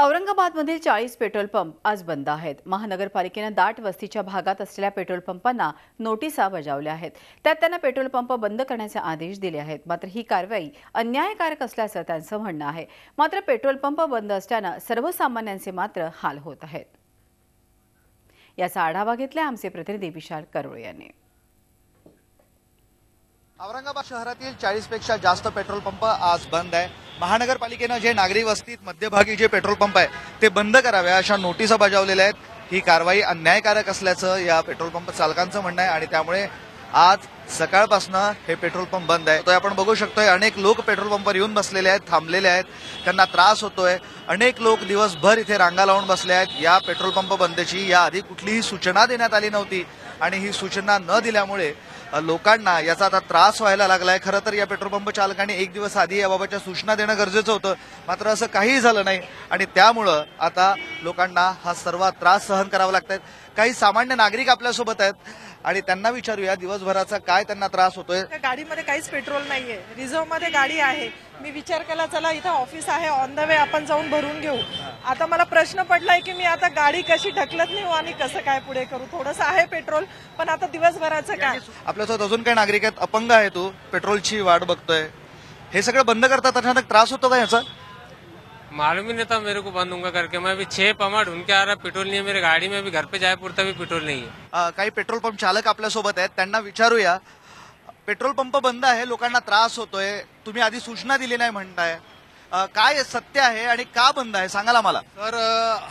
औरंगाबादमधील 40 petrol pump आज बंद आहेत। महानगरपालिकेने दाट वस्तीच्या भागात असलेल्या पेट्रोल पंपांना नोटिसा बजावल्या आहेत। त्यात त्यांना पेट्रोल पंप बंद करण्याचे आदेश दिले आहेत। मात्र ही कारवाई अन्यायकारक असल्याचं त्यांचं म्हणणं आहे। मात्र पेट्रोल पंप बंद असल्याने सर्वसामान्यांचे मात्र हाल होत आहेत। याचा आढावा घेतला आमचे प्रतिनिधी विशाल करोळे यांनी। औरंगाबाद शहरातील 40 पेक्षा जास्त पेट्रोल पंप आज बंद आहे। महानगरपालिकेने जे नागरी वस्तीत मध्यभागी जे पेट्रोल पंप आहे ते बंद कराव्या अशा नोटिसा बजावलेल्या आहेत। ही कारवाई अन्यायकारक असल्याचं या पेट्रोल पंप चालकांचं म्हणणं आहे आणि त्यामुळे आज सकाळपासून हे पेट्रोल पंप बंद आहे। तो आपण बघू शकतोय अनेक लोक पेट्रोल पंपवर येऊन बसलेले आहेत, थांबलेले आहेत, त्यांना त्रास होतोय। अनेक लोक दिवसभर इथे रांगा लावून बसले आहेत। या पेट्रोल पंप बंदची याआधी कुठलीही सूचना देण्यात आली नव्हती आणि ही सूचना न दिल्यामुळे लोकांना याचा आता त्रास व्हायला लागलाय। खरं तर या पेट्रोल पंप चालकांनी एक दिवस आधी याबाबतच्या सूचना देणं गरजेचं होतं, मात्र असं काहीही झालं नाही आणि त्यामुळं आता लोकांना हा सर्व त्रास सहन करावा लागतोय। काही सामान्य नागरिक आपल्यासोबत आहेत आणि त्यांना विचारूया दिवसभराचा काय त्यांना त्रास होतोय। गाडीमध्ये काहीच पेट्रोल नाहीये, रिझर्व्ह मध्ये गाडी आहे। मी विचार केला चला इथं ऑफिस आहे, ऑन द वे आपण जाऊन भरून घेऊ। आता मला प्रश्न पडलाय की मी आता गाडी कशी ढकलत नेऊ आणि कसं काय पुढे करू। थोडंसं आहे पेट्रोल, पण आता दिवसभराचं काय। आपल्यासोबत अजून काही नागरिक आहेत, अपंग आहे, तू पेट्रोलची वाट बघतोय, हे सगळं बंद करतात अचानक त्रास होतो का याचा? मालूम ही नहीं था मेरे को बंद होगा करके। मैं अभी 6 पंप ढूंढ के आ रहा, पेट्रोल नहीं है मेरे गाड़ी में। अभी घर पे जाए पुरता भी पेट्रोल नहीं है। काही पेट्रोल पंप चालक आपल्यासोबत आहेत, त्यांना विचारूया। पेट्रोल पंप बंद आहे, लोकांना त्रास होतोय, तुम्ही आधी सूचना दिली नाही म्हणताय, काय सत्य आहे आणि का बंद आहे सांगाल आम्हाला। सर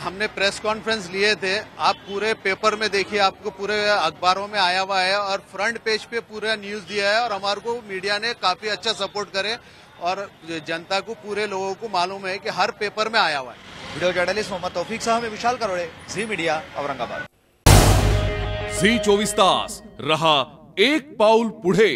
हमने प्रेस कॉन्फ्रेंस लिए थे, आप पूरे पेपर में देखिए, आपको पूरे अखबारों में आया हुआ है और फ्रंट पेज पे पूरा न्यूज दिया है और हमारे को मीडिया ने काफी अच्छा सपोर्ट करे और जनता को पूरे लोगों को मालूम है कि हर पेपर में आया हुआ है। वीडियो जर्नलिस्ट मोहम्मद तौफीक सह मैं विशाल करोळे, झी मीडिया, औरंगाबाद। झी 24 तास रहा एक पाऊल पुढे।